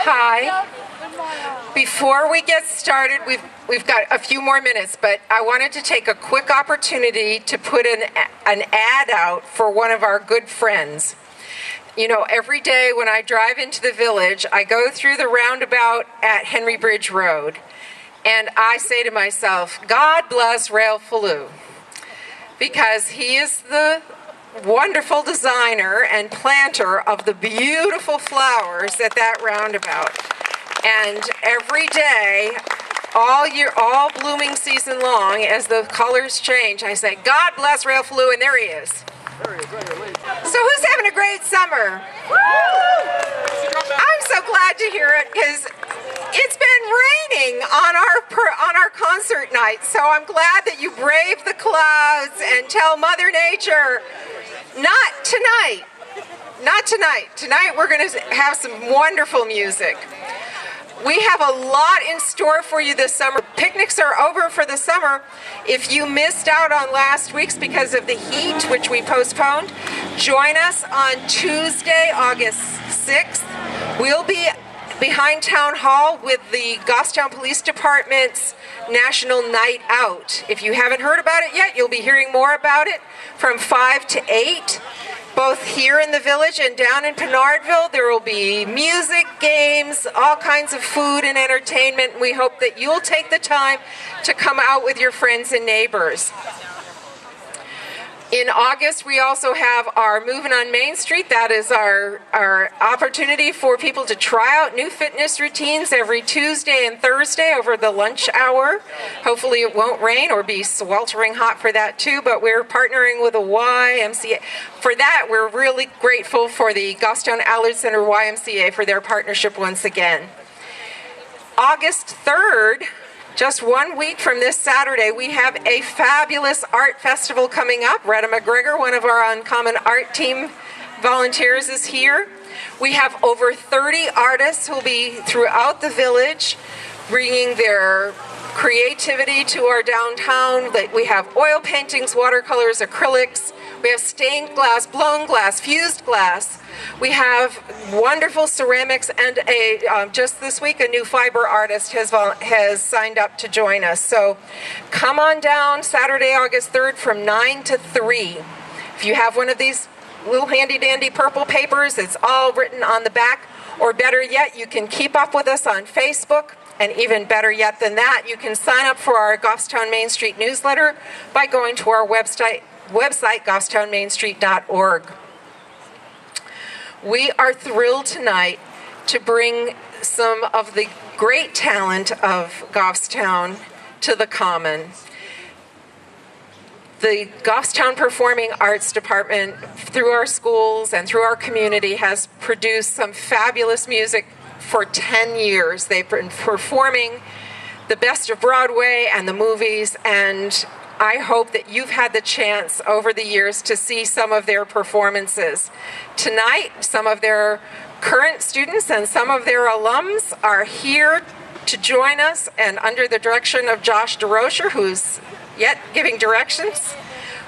Hi. Before we get started, we've got a few more minutes, but I wanted to take a quick opportunity to put an ad out for one of our good friends. You know, every day when I drive into the village, I go through the roundabout at Henry Bridge Road, and I say to myself, God bless Ralph Fallu, because he is the wonderful designer and planter of the beautiful flowers at that roundabout. And every day, all year, all blooming season long, as the colors change, I say, God bless Ralph Fallu, and there he is. So who's having a great summer? I'm so glad to hear it, because it's been raining on our concert night, so I'm glad that you braved the clouds and tell Mother Nature, not tonight. Not tonight. Tonight we're going to have some wonderful music. We have a lot in store for you this summer. Picnics are over for the summer. If you missed out on last week's because of the heat, which we postponed, join us on Tuesday, August 6th. We'll be behind Town Hall with the Goffstown Police Department's National Night Out. If you haven't heard about it yet, you'll be hearing more about it from 5 to 8. Both here in the village and down in Pinardville, there will be music, games, all kinds of food and entertainment. We hope that you'll take the time to come out with your friends and neighbors. In August, we also have our Moving on Main Street. That is our opportunity for people to try out new fitness routines every Tuesday and Thursday over the lunch hour. Hopefully it won't rain or be sweltering hot for that too, but we're partnering with the YMCA. For that, we're really grateful for the Goffstown Allard Center YMCA for their partnership once again. August 3rd, just 1 week from this Saturday, we have a fabulous art festival coming up. Retta McGregor, one of our Uncommon Art Team volunteers, is here. We have over 30 artists who will be throughout the village bringing their creativity to our downtown. We have oil paintings, watercolors, acrylics. We have stained glass, blown glass, fused glass. We have wonderful ceramics, and just this week a new fiber artist has signed up to join us. So come on down Saturday, August 3rd from 9 to 3. If you have one of these little handy dandy purple papers, it's all written on the back, or better yet, you can keep up with us on Facebook. And even better yet than that, you can sign up for our Goffstown Main Street newsletter by going to our website goffstownmainstreet.org. We are thrilled tonight to bring some of the great talent of Goffstown to the Common. The Goffstown Performing Arts Department, through our schools and through our community, has produced some fabulous music for 10 years. They've been performing the best of Broadway and the movies, and I hope that you've had the chance over the years to see some of their performances. Tonight, some of their current students and some of their alums are here to join us, and under the direction of Josh Desrochers, who's yet giving directions.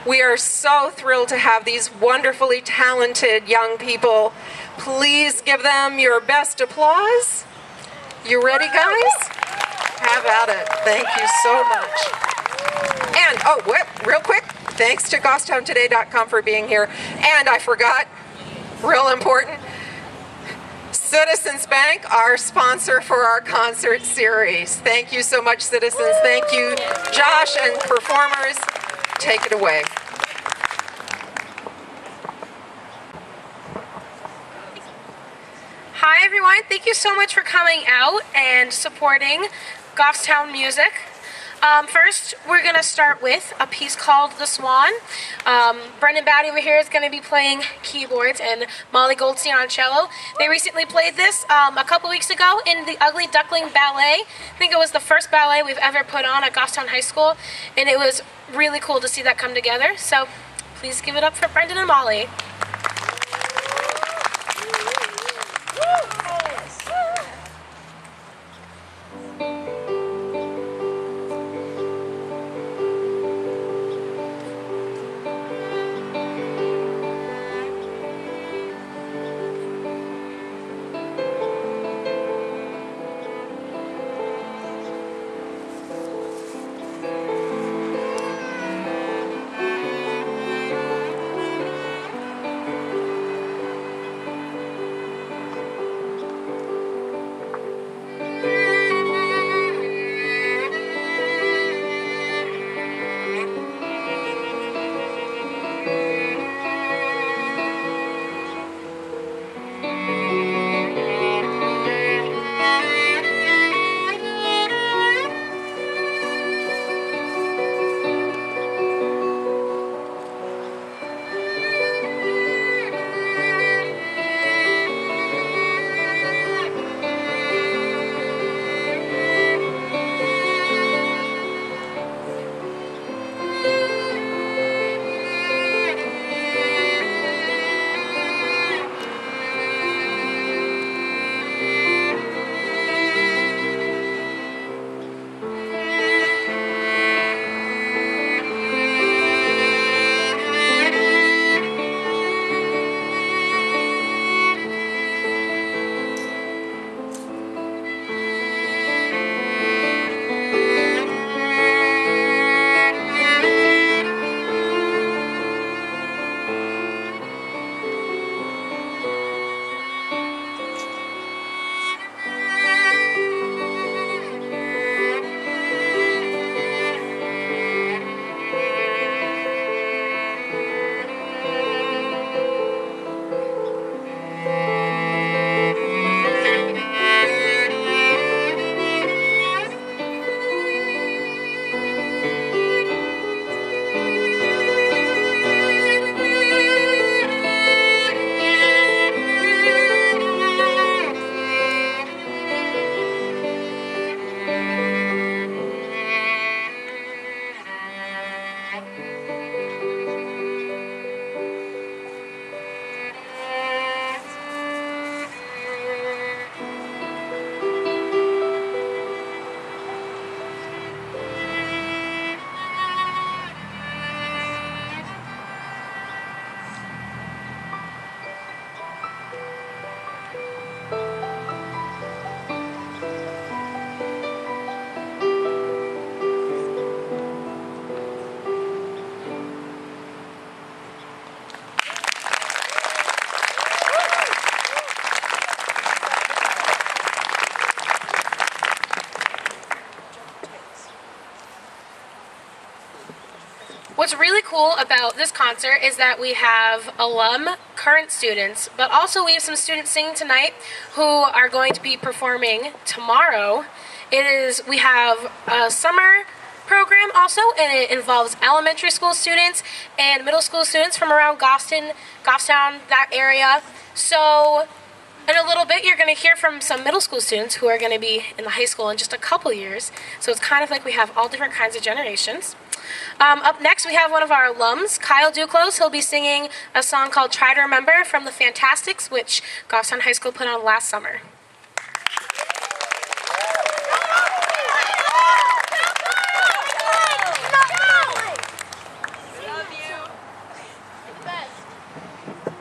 We are so thrilled to have these wonderfully talented young people. Please give them your best applause. You ready, guys? Have at it. Thank you so much. And, real quick, thanks to GoffstownToday.com for being here. And I forgot, real important, Citizens Bank, our sponsor for our concert series. Thank you so much, Citizens. Thank you, Josh and performers. Take it away. Hi, everyone. Thank you so much for coming out and supporting Goffstown music. First, we're going to start with a piece called The Swan. Brendan Batty over here is going to be playing keyboards, and Molly Goldstein on cello. They recently played this a couple weeks ago in the Ugly Duckling Ballet. I think it was the first ballet we've ever put on at Goffstown High School, and it was really cool to see that come together. So please give it up for Brendan and Molly. What's really cool about this concert is that we have alum, current students, but also we have some students singing tonight who are going to be performing tomorrow. We have a summer program also, and it involves elementary school students and middle school students from around Goffstown, that area. So in a little bit, you're going to hear from some middle school students who are going to be in the high school in just a couple years. So it's kind of like we have all different kinds of generations. Up next, we have one of our alums, Kyle Duclos. He'll be singing a song called Try to Remember from the Fantastics, which Goffstown High School put on last summer.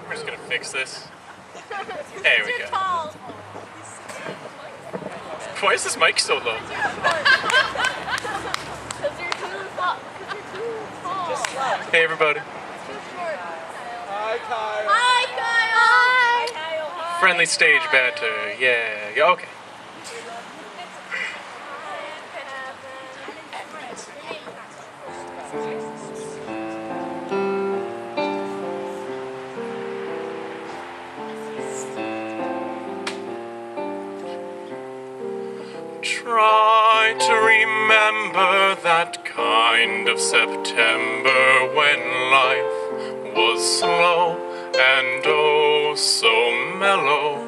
We're just going to fix this. There we go. Why is this mic so low? Hey everybody. Hi Kyle. Hi Kyle. Friendly stage banter. Yeah. Okay. Try to remember that kind of September when life was slow and oh so mellow.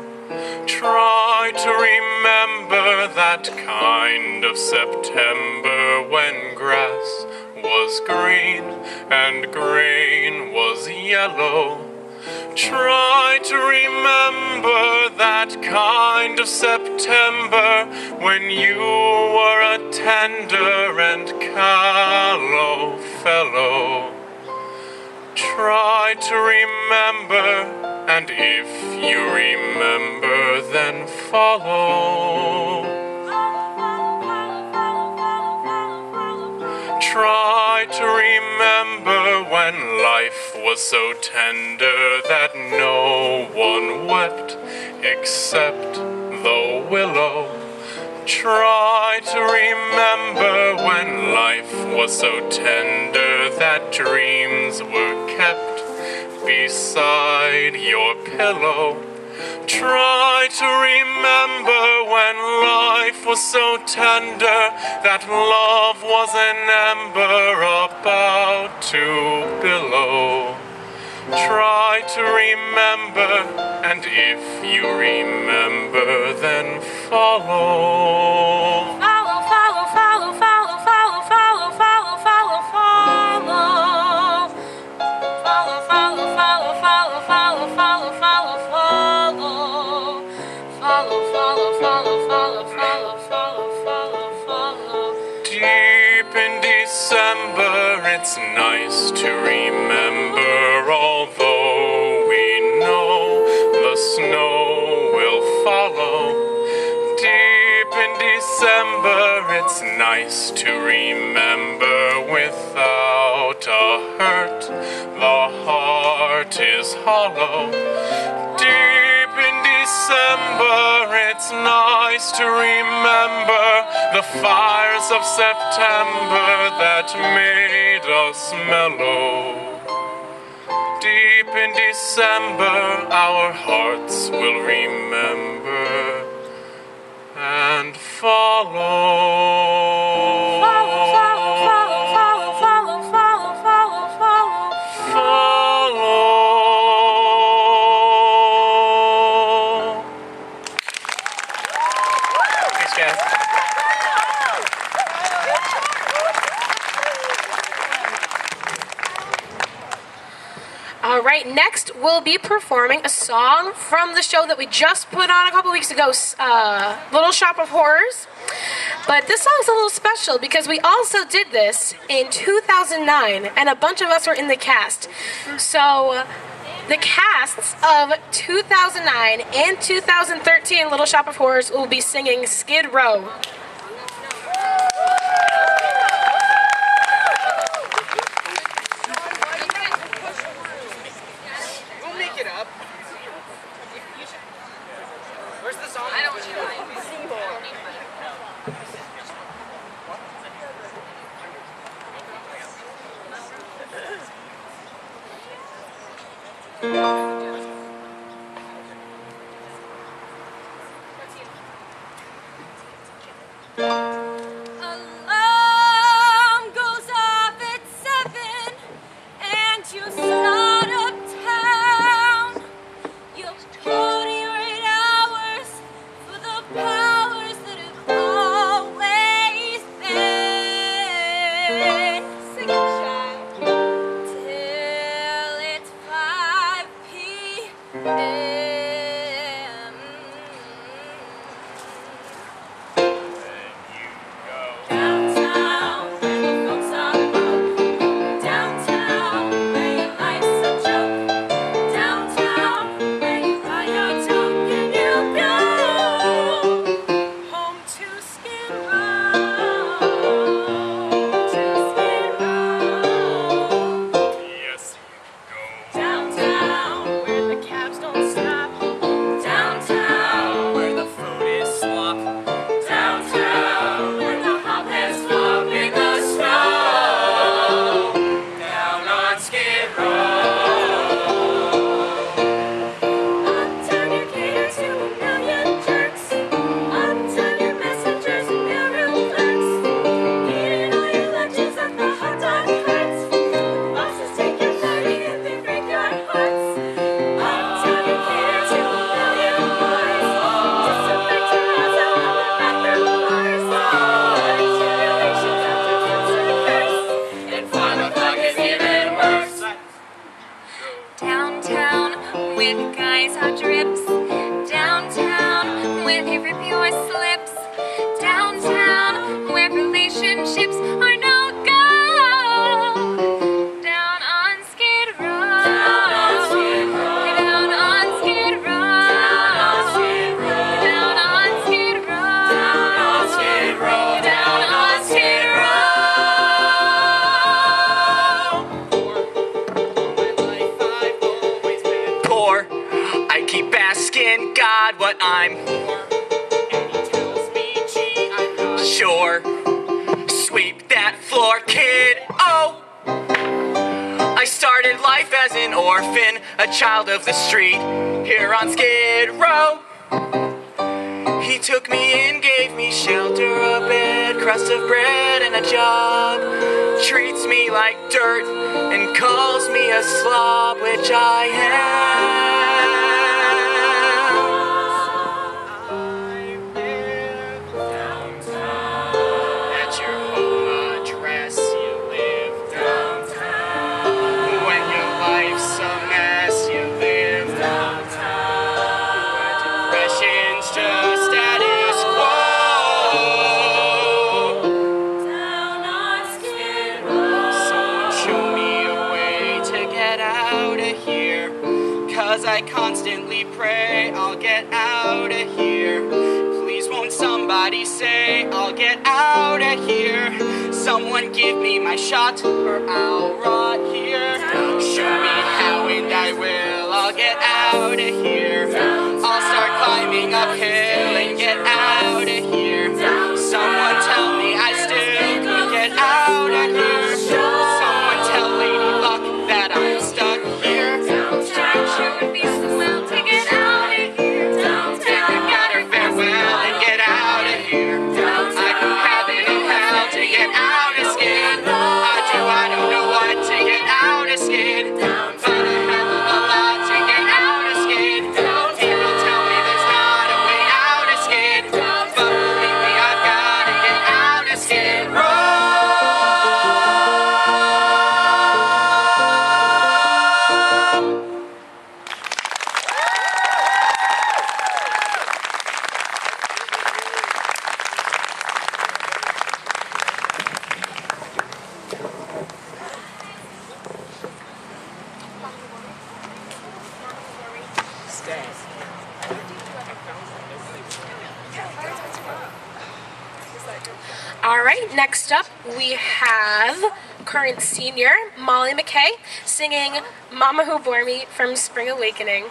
Try to remember that kind of September when grass was green and grain was yellow. Try to remember that kind of September when you were a tender and callow fellow. Try to remember, and if you remember, then follow. Try to remember when life was so tender that no one wept except the willow. Try to remember when life was so tender that dreams were kept beside your pillow. Try to remember when life was so tender that love was an ember about to billow. Try to remember, and if you remember, then follow. Follow, follow, follow, follow, follow, follow, follow, follow, follow. Follow, follow, follow, follow, follow, follow, follow, follow. Follow, follow, follow, follow, follow, follow, follow, follow. Deep in December, it's nice to remember, although we know the snow will follow. Deep in December, it's nice to remember without a hurt. The heart is hollow. Deep in December, it's nice to remember the fires of September that made us mellow. Deep in December, our hearts will remember and follow. Follow, follow, follow, follow, follow, follow, follow, follow. Follow. Thanks, guys. All right, next we'll be performing a song from the show that we just put on a couple weeks ago, Little Shop of Horrors. But this song's a little special because we also did this in 2009, and a bunch of us were in the cast. So the casts of 2009 and 2013 Little Shop of Horrors will be singing Skid Row. We'll make it up. Where's the song? I don't want you to. Alarm goes off at 7 and you start uptown. You'll put your 8 hours for the powers that have always been. Sing it, child. Till it's 5 p.m. Downtown, where the folks are broke. Downtown, where your life's a joke. Downtown, where you buy your toke and you go home to Skid Row. To Skid Row. Yes, go. Downtown, where the cabs don't stop. Downtown, where the food is slop. Downtown, where the hop has flop in the snow. Down on Skid Row. Uptown, you cater to a million jerks. Uptown, your messengers and mailroom clerks. Eating all your lunches at the hot dog carts. Bosses take your money and they break your hearts. Uptown, you cater to a million boys. Disinfect your ass out on the bathroom floors. Generations after cancer curse. And 5 o'clock is even worse. Downtown, with guys on drips. Downtown, where they rip your slips. Downtown, where relationships are no go. Down on Skid Row. Down on Skid Row. Down on Skid Row. Down on Skid Row. Down on Skid Row. Down on Skid Row. Poor. I keep asking God what I'm. And he tells me, gee, I'm not Sure. Sweep that floor, kid. Oh! I started life as an orphan, a child of the street, here on Skid Row. He took me in, gave me shelter, a bed, crust of bread, and a job. Treats me like dirt and calls me a slob, which I am. at your home address. You live downtown. When your life's a mess, you live downtown. Where depression's just status quo. Down on Skid Row. Someone show me a way to get out of here. 'Cause I constantly pray I'll get out of here. Please won't somebody say I'll get out of here. Someone give me my shot or I'll rot here. Show me how and I will. I'll get out of here. I'll start climbing uphill and get out of here. Someone tell me I still could get out of here. Someone tell Lady Luck that I'm stuck here. Sure would be swell to get out of here. Take a gutter farewell and get out of here. I do heaven and hell to get out of Skid. I don't know what to get out of Skid. But a hell of a lot to get out of Skid. People tell me there's not a way out of Skid. But believe me, I've gotta get out of Skid Row. All right, next up we have current senior Molly McKay singing Mama Who Bore Me from Spring Awakening.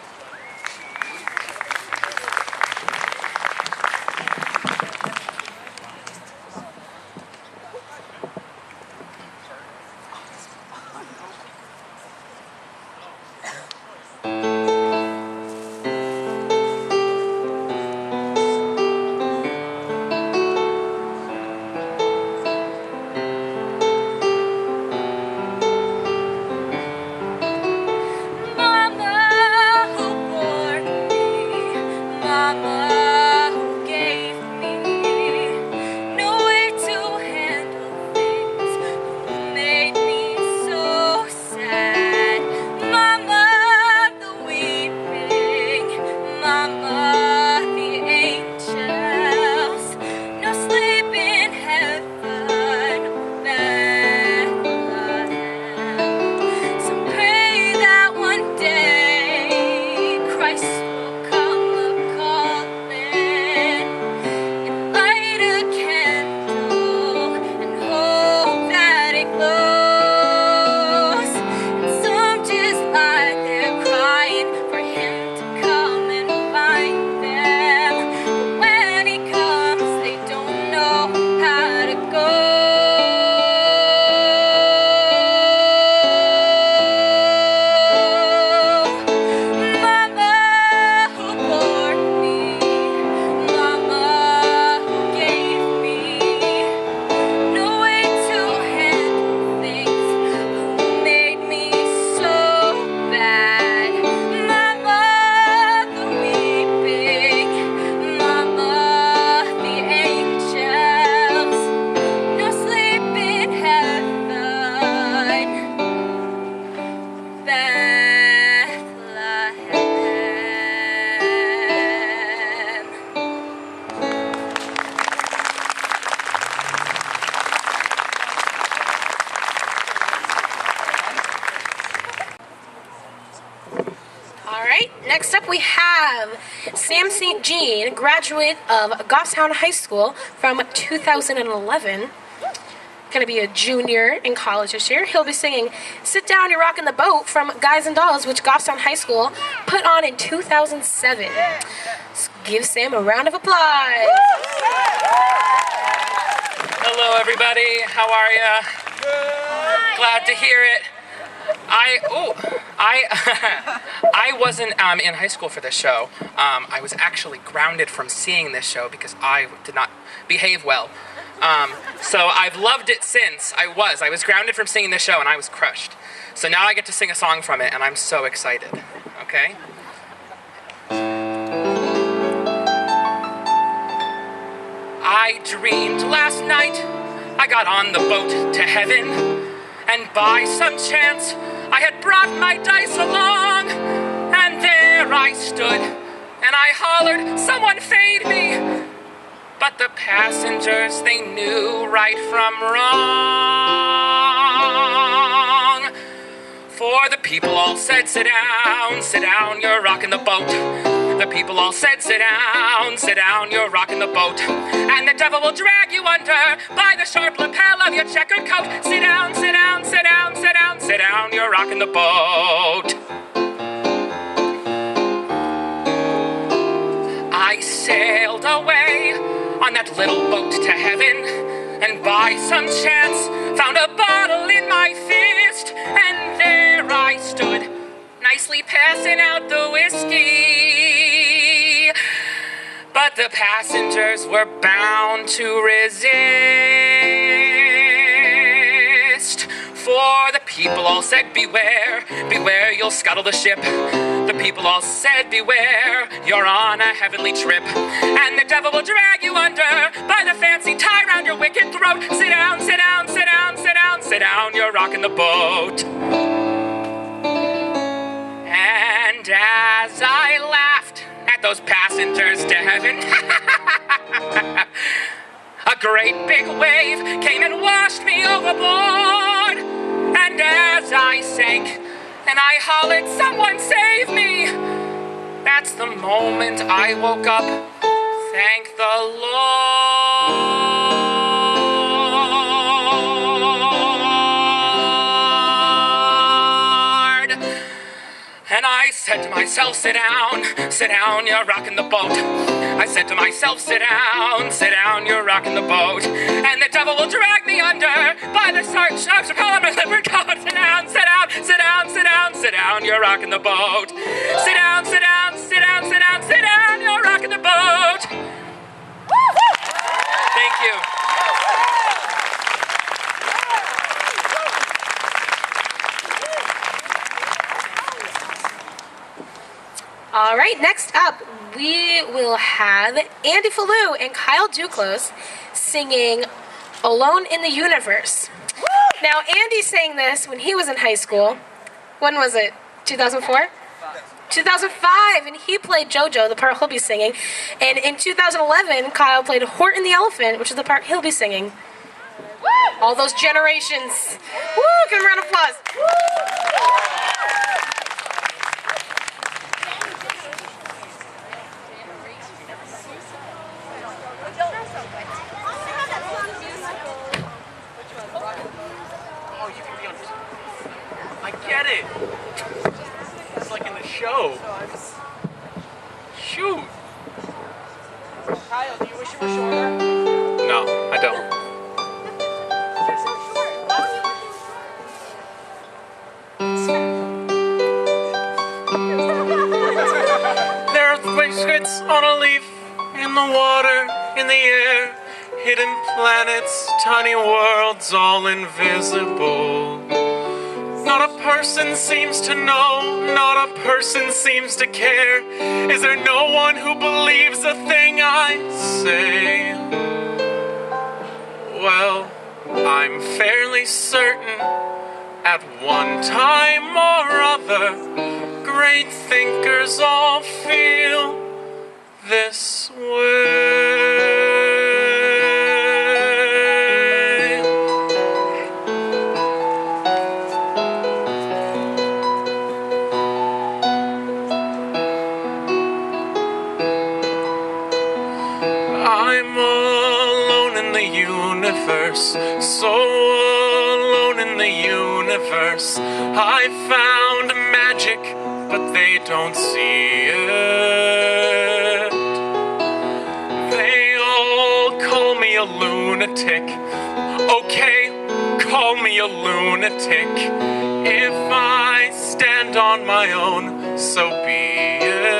Next up we have Sam St. Jean, graduate of Goffstown High School from 2011. Going to be a junior in college this year. He'll be singing Sit Down, You're Rockin' the Boat from Guys and Dolls, which Goffstown High School put on in 2007. So give Sam a round of applause. Hello, everybody. How are ya? Glad to hear it. I wasn't in high school for this show. I was actually grounded from seeing this show because I did not behave well. So I've loved it since. I was grounded from singing this show and I was crushed. So now I get to sing a song from it and I'm so excited. Okay? I dreamed last night I got on the boat to heaven, and by some chance I had brought my dice along, and there I stood and I hollered, someone fade me. But the passengers, they knew right from wrong. For the people all said, sit down, you're rocking the boat. The people all said, sit down, you're rocking the boat. And the devil will drag you under by the sharp lapel of your checkered coat. Sit down, sit down, sit down, sit down, sit down, you're rocking the boat. I sailed away on that little boat to heaven, and by some chance found a bottle in my fist, and there I stood, nicely passing out the whiskey. But the passengers were bound to resist. For the people all said, beware, beware, you'll scuttle the ship. The people all said, beware, you're on a heavenly trip. And the devil will drag you under by the fancy tie round your wicked throat. Sit down, sit down, sit down, sit down, sit down, you're rocking the boat. And as I laughed at those passengers to heaven, a great big wave came and washed me overboard. And as I sank and I hollered, someone save me, that's the moment I woke up. Thank the Lord. And I said to myself, sit down, you're rocking the boat. I said to myself, sit down, you're rocking the boat. And the devil will drag me under by the sharp lapel of my leopard coat. Sit down, sit down, sit down, sit down, sit down, you're rocking the boat. Sit down, sit down, sit down, sit down, sit down, you're rocking the boat. Thank you. All right, next up, we will have Andy Falou and Kyle Duclos singing Alone in the Universe. Now, Andy sang this when he was in high school. When was it? 2004? 2005, and he played JoJo, the part he'll be singing. And in 2011, Kyle played Horton the Elephant, which is the part he'll be singing. All those generations. Woo! Give him a round of applause. I get it. It's like in the show. Shoot. Kyle, do you wish you were shorter? No, I don't. You're so short. There are biscuits on a leaf, in the water, in the air, hidden planets, tiny worlds, all invisible. Not a person seems to know, not a person seems to care. Is there no one who believes a thing I say? Well, I'm fairly certain at one time or other, great thinkers all feel this way. I'm alone in the universe, so alone in the universe. I found magic, but they don't see it. They all call me a lunatic. Okay, call me a lunatic. If I stand on my own, so be it.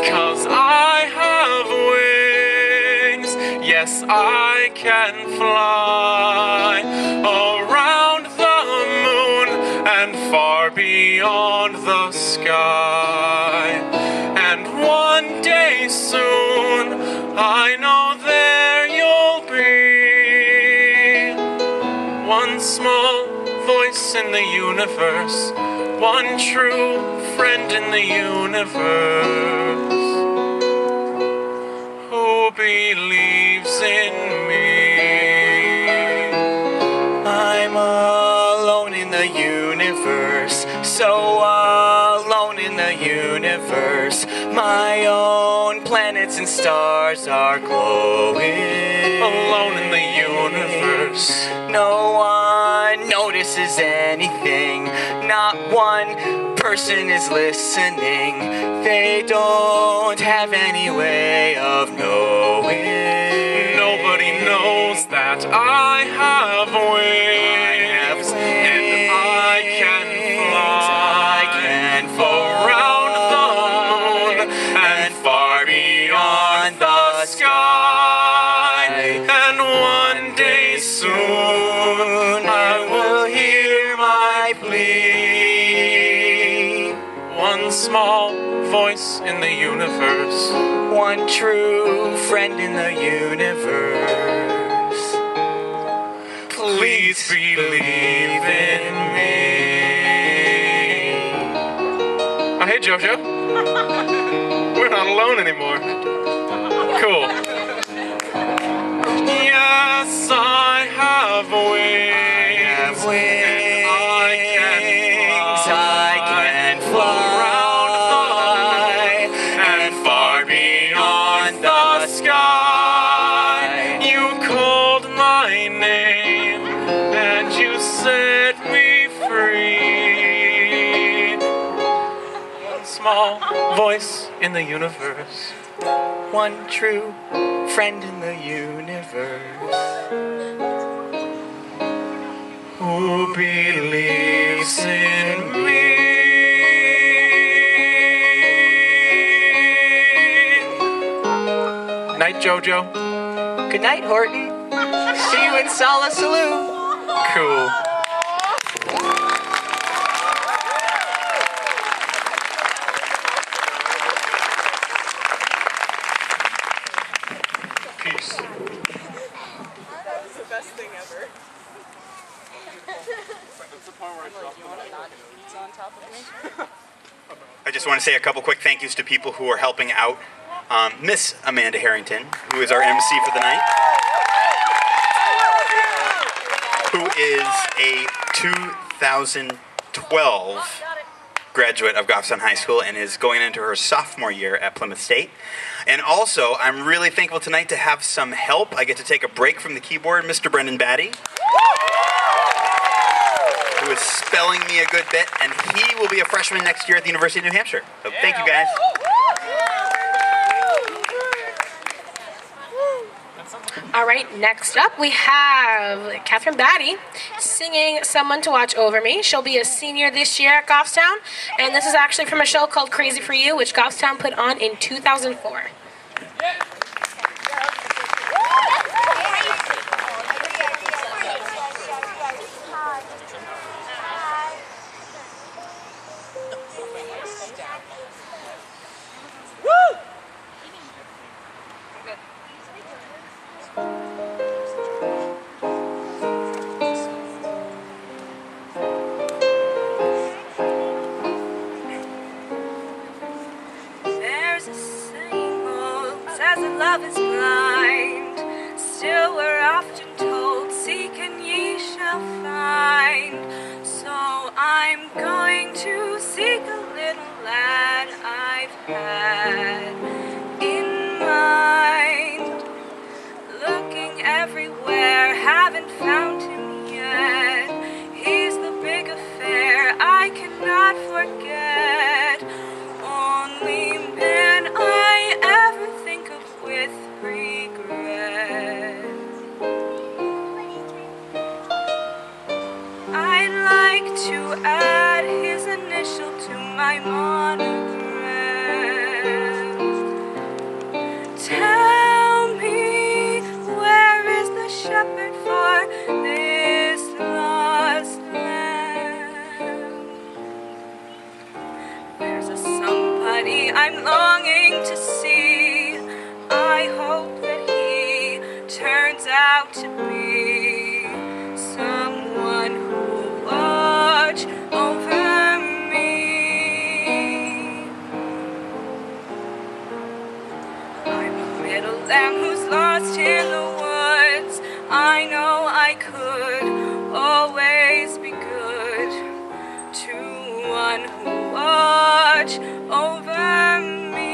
'Cause I have wings, yes, I can fly around the moon and far beyond the sky. And one day soon, I know there you'll be. One small voice in the universe, one true friend in the universe, who believes in me. I'm alone in the universe, so alone in the universe. My own planets and stars are glowing. Alone in the universe. No one notices anything. Not one person is listening. They don't have any way of knowing. Nobody knows that I have wings, and I can fly around the moon and far beyond the sky. And one day soon I will hear my plea. One small voice in the universe, One true friend in the universe. please believe in me. Oh, hey, Jojo. We're not alone anymore. Cool. Yes, I have wings. And I can fly around the moon and far beyond the sky. You called my name and you set me free. One small voice in the universe, One true friend in the universe. who believes in me. Night, Jojo. Good night, Horton. See you in Sala Saloon. Cool. Peace. I just want to say a couple quick thank yous to people who are helping out. Miss Amanda Harrington, who is our MC for the night, who is a 2012 graduate of Goffstown High School and is going into her sophomore year at Plymouth State. And also, I'm really thankful tonight to have some help. I get to take a break from the keyboard, Mr. Brendan Batty, who is spelling me a good bit, and he will be a freshman next year at the University of New Hampshire. So thank you, guys. All right, next up we have Catherine Batty singing Someone to Watch Over Me. She'll be a senior this year at Goffstown, and this is actually from a show called Crazy for You, which Goffstown put on in 2004. There's a saying says that love is blind. Still we're often told, seek and ye shall find. So I'm going to seek a little lad I've had in my out to be someone who will watch over me. I'm a little lamb who's lost in the woods. I know I could always be good to one who watch over me.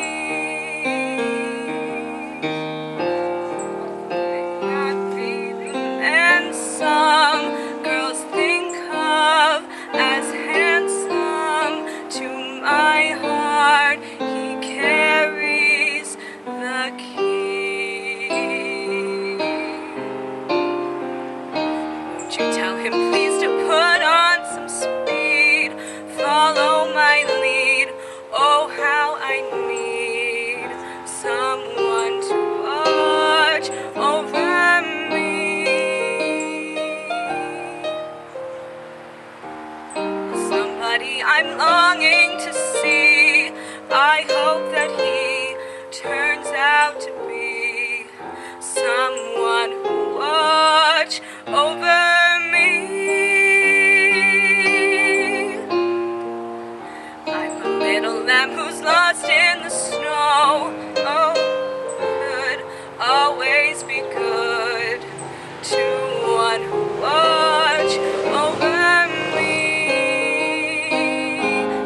Not be the man some girls think of as handsome. To my heart he carries the key. Won't you tell him please to put on some speed, follow my lead? Oh, how I need someone to watch over me. Somebody I'm longing to see. I hope that he turns out to be someone who watch over me. I'm a little lamb who's lost in the snow. Oh, could always be good to one who watch over me.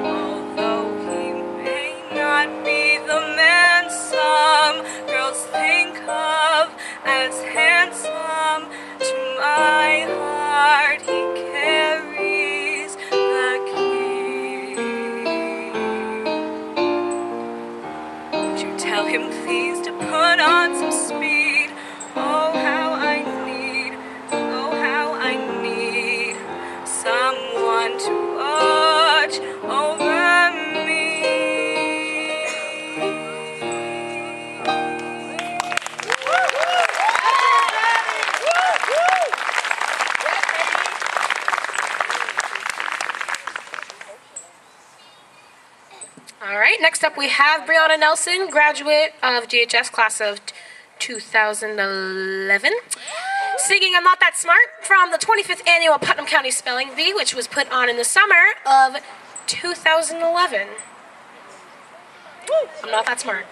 Although he may not be the man some girls think of as handsome, to my heart he carries the key. Won't you tell him please to put on some speed? Oh, how I need someone to watch over me. All right, next up we have Brianna Nelson, graduate of GHS class of 2011. Singing I'm Not That Smart from the 25th Annual Putnam County Spelling Bee, which was put on in the summer of 2011. I'm not that smart.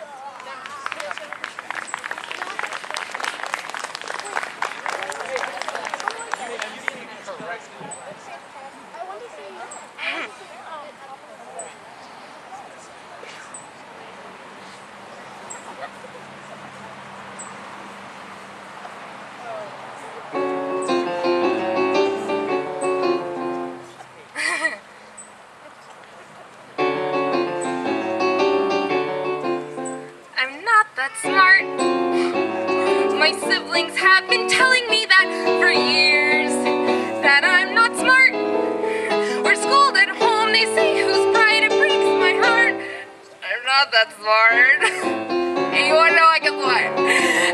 I'm not that smart. My siblings have been telling me that for years, that I'm not smart. We're schooled at home, they say who's bright, it breaks my heart. I'm not that smart. And you wanna know I guess what?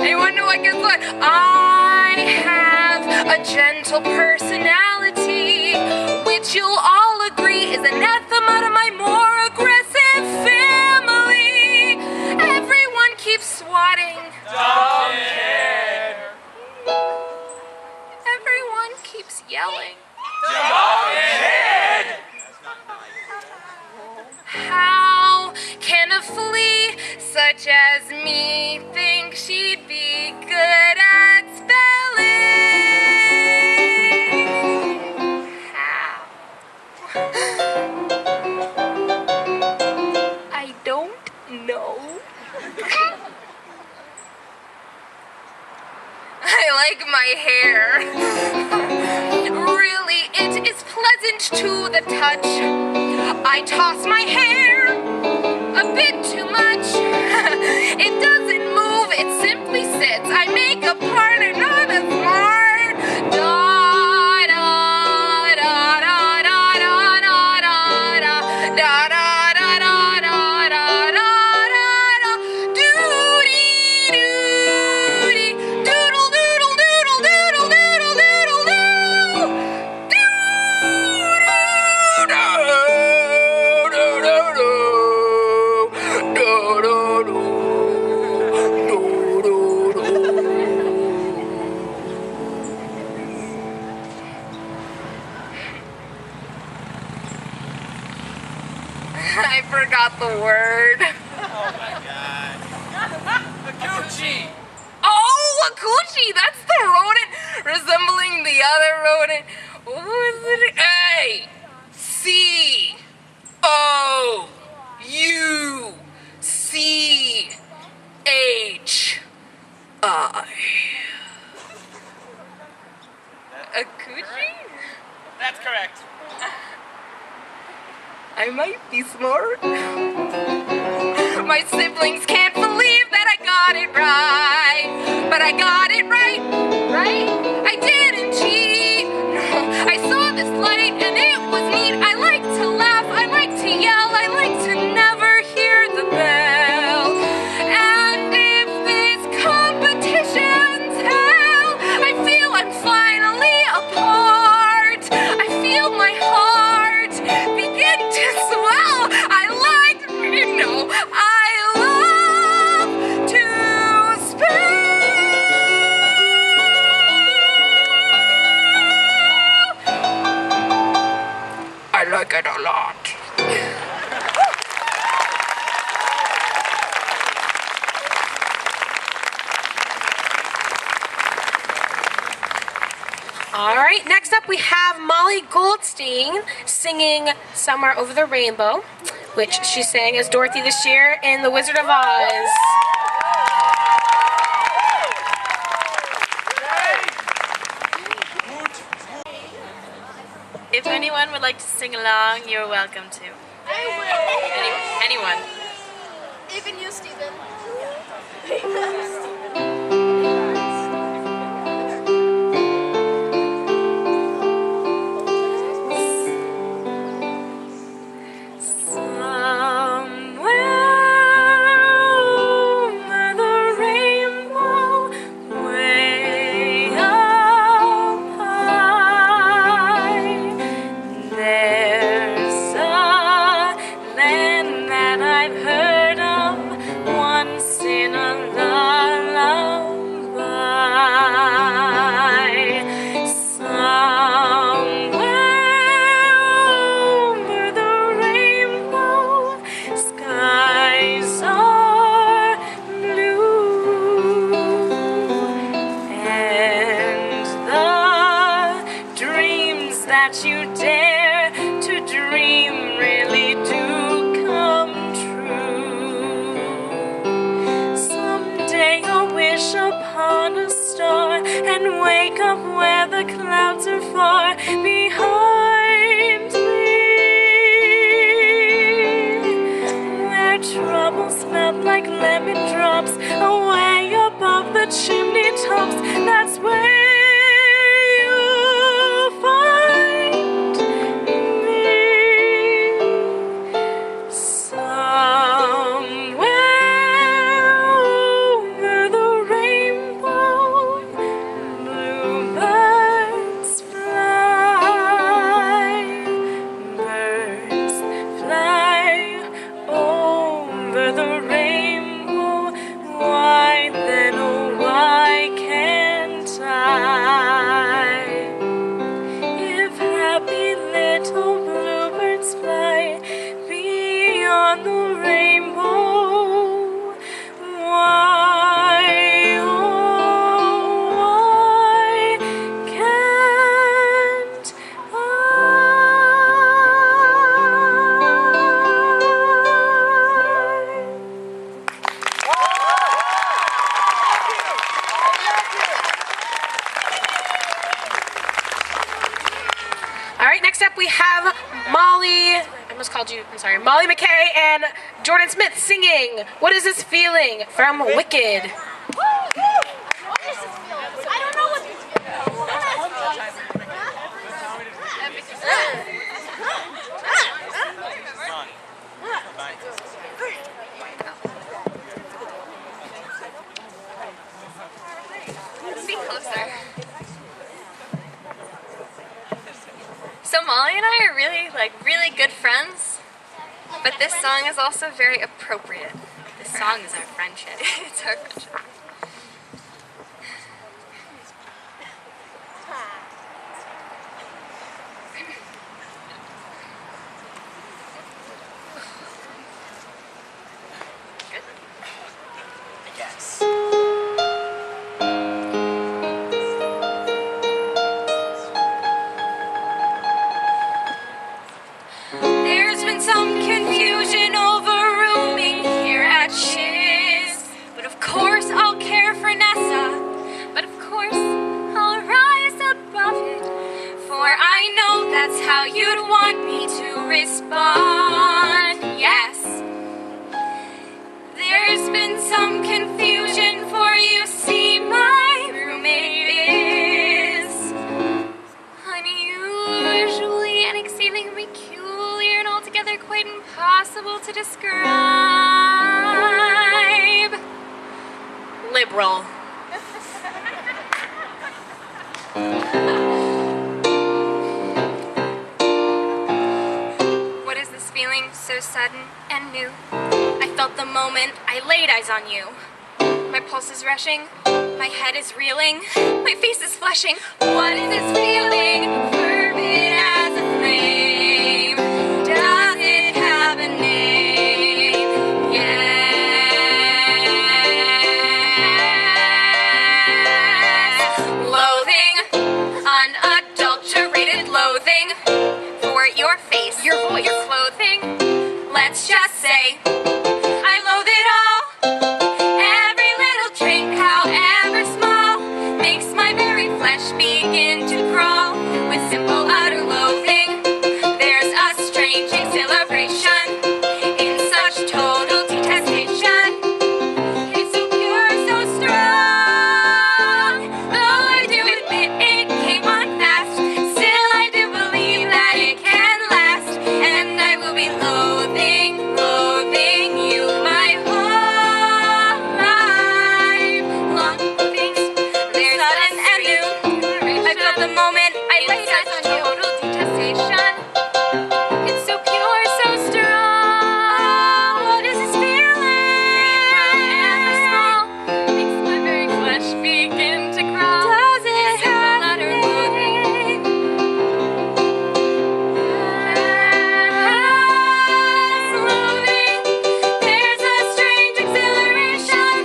And you wanna know I guess what? I have a gentle personality, which you'll all agree is anathema to my more aggressive family. Everyone keeps swatting. Don't care. Everyone keeps yelling. Don't care. How can a flea such as me think she'd be good at spelling? How? I don't know. I like my hair. Really, it is pleasant to the touch. I toss my hair a bit too much. It doesn't move, it simply sits. I make a partner, not a smart. Da da da da da da da da da da da da da da da da da. Doody doody doodle doodle doodle doodle doodle doodle doo. forgot the word. Oh my god. A coochie. Oh, a coochie! That's the rodent resembling the other rodent. What was it? A-C-O-U-C-H-I. A coochie? That's correct. I might be smart. My siblings can't believe that I got it right. But I got it right, right? I didn't cheat. No, I saw this light and it was neat. I like to laugh, I like to yell, I like to never hear the bell. And if this competition's hell, I feel I'm finally apart. I feel my heart begin to swell. I like, you know, I love to spell. I like it a lot. All right, next up we have Molly Goldstein singing Somewhere Over the Rainbow, which she sang as Dorothy this year in The Wizard of Oz. If anyone would like to sing along, you're welcome to. Anyone. Even you, Stephen. That you dare to dream really do come true. Someday I'll wish upon a star and wake up where the clouds are far behind me, where troubles melt like lemon drops away above the chimney tops. That's where Molly McKay and Jordan Smith singing What Is This Feeling from Wicked. Be closer. So Molly and I are really good friends. But this song is also very appropriate. this song is our friendship. It's our friendship. respond yes. There's been some confusion, for you see my roommate is unusually and exceedingly peculiar and altogether quite impossible to describe. Liberal. What is this feeling so sudden and new? I felt the moment I laid eyes on you. My pulse is rushing, my head is reeling, my face is flushing. What is this feeling? Fervid as a flame. Does it have a name? Yes. Loathing, unadulterated loathing for your face, your voice, your clothing. Let's just say I loathe it all. Every little trait, however small, makes my very flesh begin to crawl. With simple utter loathing, there's a strange exhilaration in such total detestation. It's so pure, so strong. Though I do admit it came on fast, still I do believe that it can last. And I will be loathing, loathing you my whole life long. Things there's sudden and new. I felt the moment I laid eyes on you. Total detestation. It's so pure, so strong. What is this feeling? Ever small makes my very flesh begin to crawl. Does it have utter loathing? Yes, loathing. There's a strange exhilaration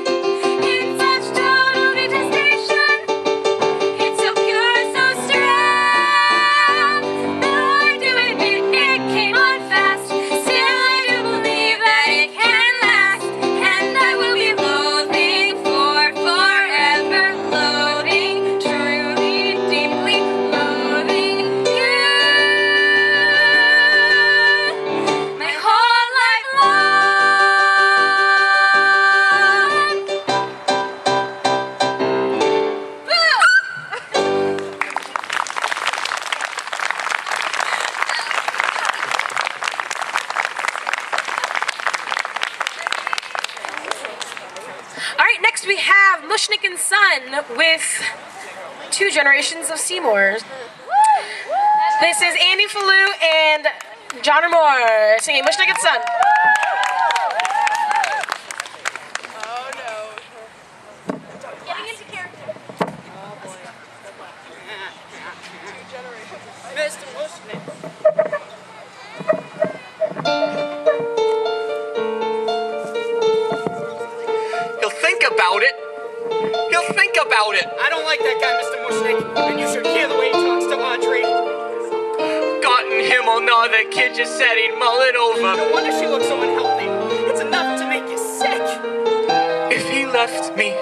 in such total detestation. It's so pure, so strong. Though I do admit it came on fast, still I do believe that it can last. And I will be loathing for forever, loathing, truly, deeply loathing you my whole life long. All right, next we have Mushnick and Son with Two Generations of Seymour. This is Andy Fallu and John Moore singing Mushnick and Son. Getting into character. Mr. Mushnick. He'll think about it. He'll think about it. I don't like that guy, Mr. Mushnick. And you should hear the way he talks to Audrey. God in himmel, no, the kid just said he'd mull it over. No wonder she looks so unhealthy. It's enough to make you sick. If he left me,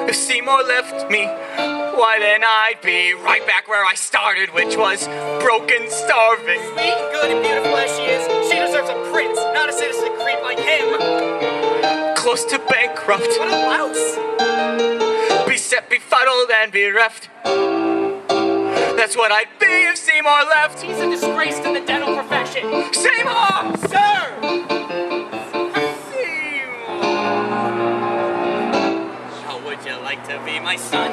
if Seymour left me, why then I'd be right back where I started, which was broken, starving. Sweet and good and beautiful as she is, she deserves a prince, not a citizen creep like him. Close to bankrupt, What a louse. beset, befuddled, and bereft. That's what I'd be if Seymour left. He's a disgrace to the dental profession. Seymour! Sir! How would you like to be my son?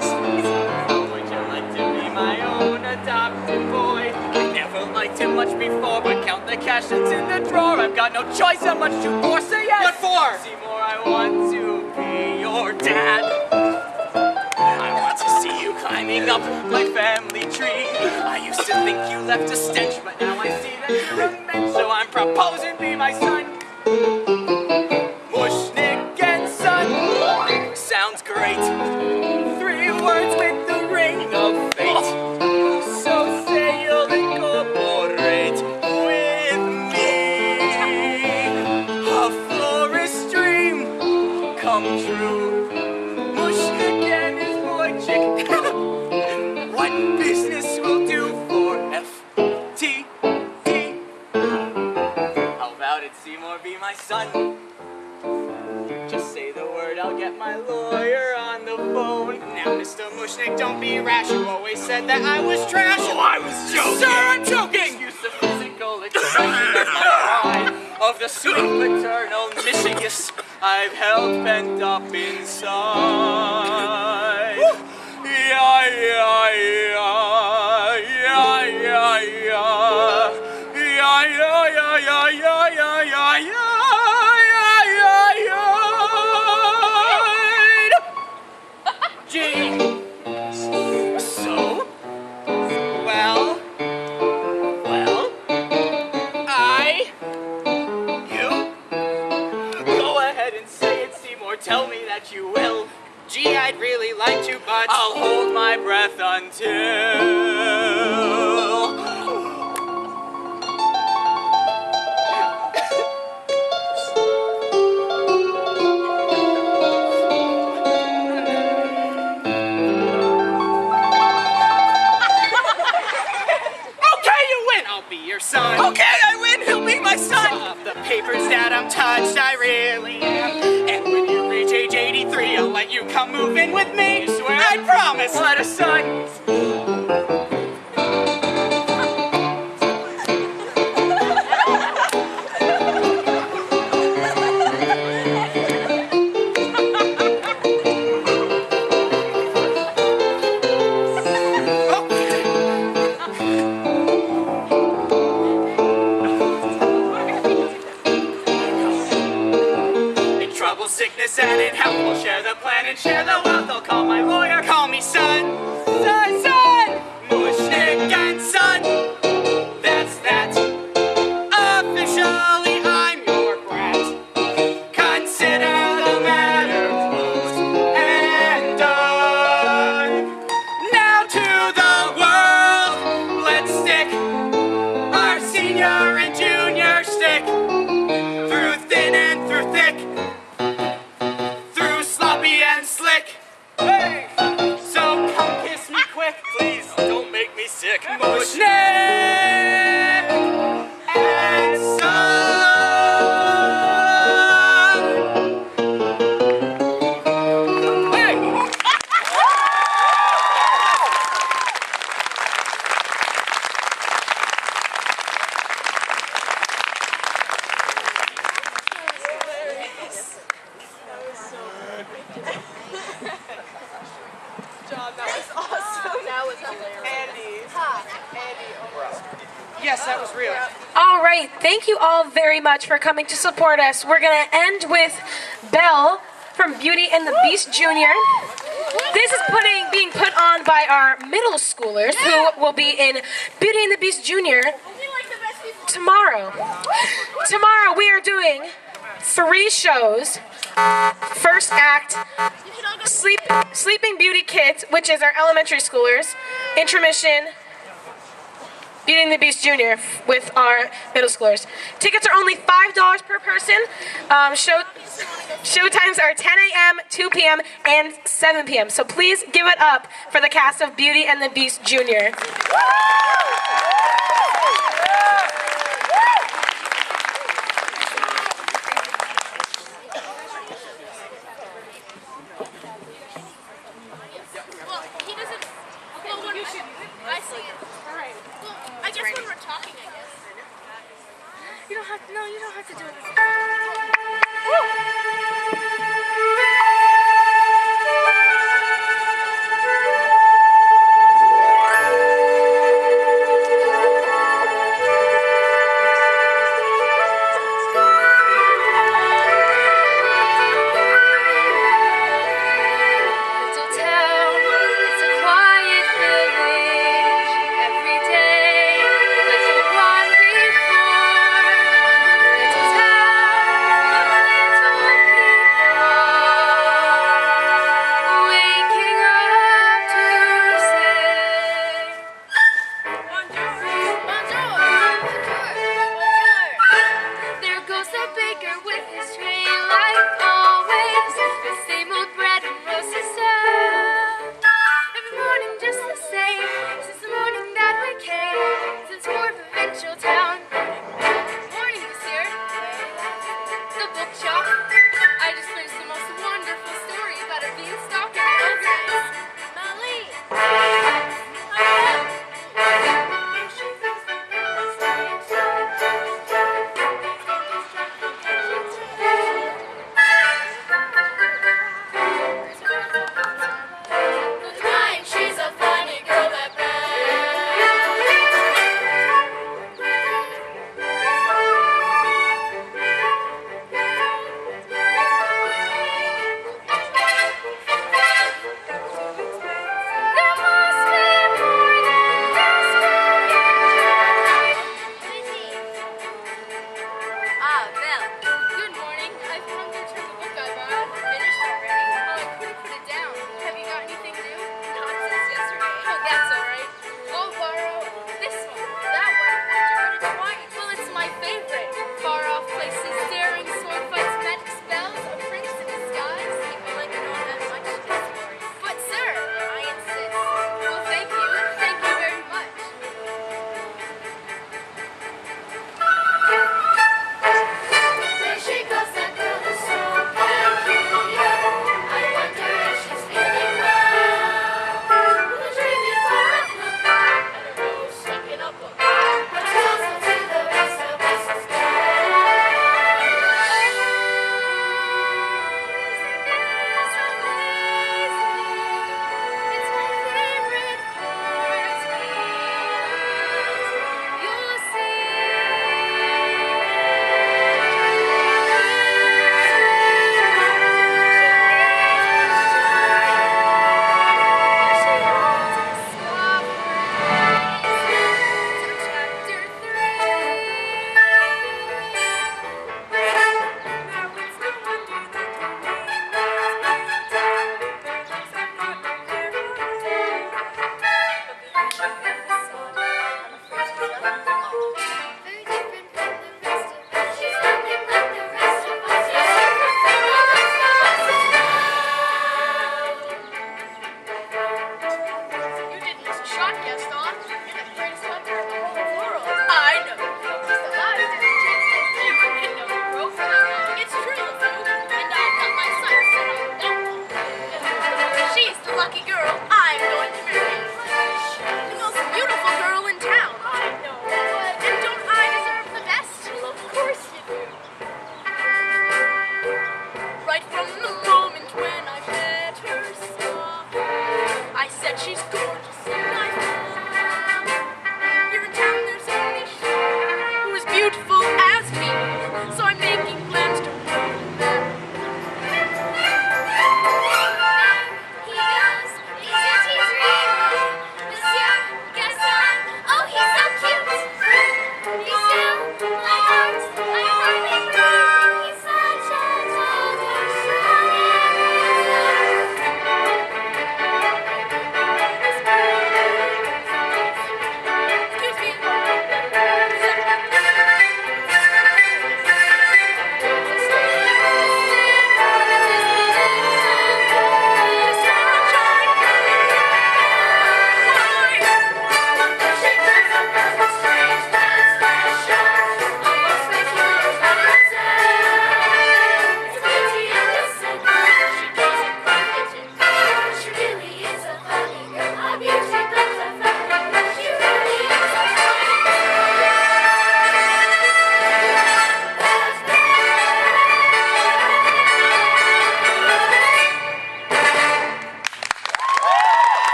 How would you like to be my own adopted boy? I never liked him much before, but count the cash that's in the drawer. I've got no choice how much to for, say yes. What for? Seymour, I want to be your dad. I want to see you climbing up my family tree. I used to think you left a stench, but now I see that you're a mensch. So I'm proposing be my son. Mushnick and Son. Sounds great. 3 words with the ring of fate. So say you'll incorporate with me. A florist dream come true. Mushnick and his boy chick. What business will do for FTD? phone. Now, Mr. Mushnick, don't be rash. You always said that I was trash. Oh, I was joking. Sir, I'm joking. Excuse the physical expression of my pride, of the sweet paternal mischievous I've held pent up inside. Yeah, yeah, yeah, yeah, yeah, yeah. Yeah, yeah, yeah, yeah, yeah, yeah, yeah, yeah. Gee. So? Well, you? Go ahead and say it, Seymour, tell me that you will. Gee, I'd really like to, but I'll hold my breath until... I'll be your son. Okay, I win. He'll be my son. Of the papers that I'm touched, I really am. And when you reach age 83, I'll let you come move in with me. You swear? I promise. What a son. Sickness and in health, we'll share the plan and share the wealth. I'll call my lawyer, call me son. Son, son! Mushnick and son. That's that. Officially, I'm your brat. Consider the matter closed and done. Now to the world, let's stick our senior and junior stick through thin and through thick. Slick. Hey! So come kiss me quick. Please, don't make me sick. Mushnick and son. Hey! Yes, that was real. All right, thank you all very much for coming to support us. We're going to end with Belle from Beauty and the Beast Junior. This is being put on by our middle schoolers who will be in Beauty and the Beast Junior tomorrow. Tomorrow we are doing 3 shows. First act, Sleeping Beauty Kids, which is our elementary schoolers. Intermission, Beauty and the Beast Junior with our middle schoolers. Tickets are only $5 per person. Show times are 10 a.m., 2 p.m., and 7 p.m. So please give it up for the cast of Beauty and the Beast Junior. You don't have to do it. Little town,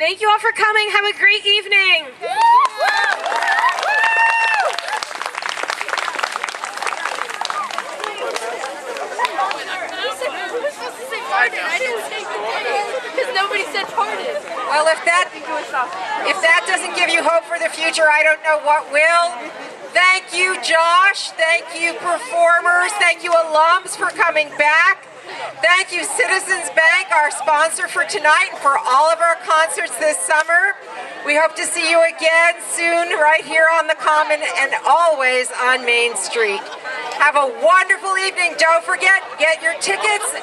Thank you all for coming. Have a great evening. I didn't say because nobody said pardon. Well, if that doesn't give you hope for the future, I don't know what will. Thank you, Josh. Thank you, performers. Thank you, alums, for coming back. Thank you, Citizens Bank, our sponsor for tonight and for all of our concerts this summer. We hope to see you again soon right here on the Common and always on Main Street. Have a wonderful evening. Don't forget, get your tickets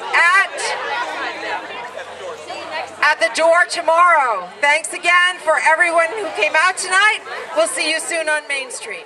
at the door tomorrow. Thanks again for everyone who came out tonight. We'll see you soon on Main Street.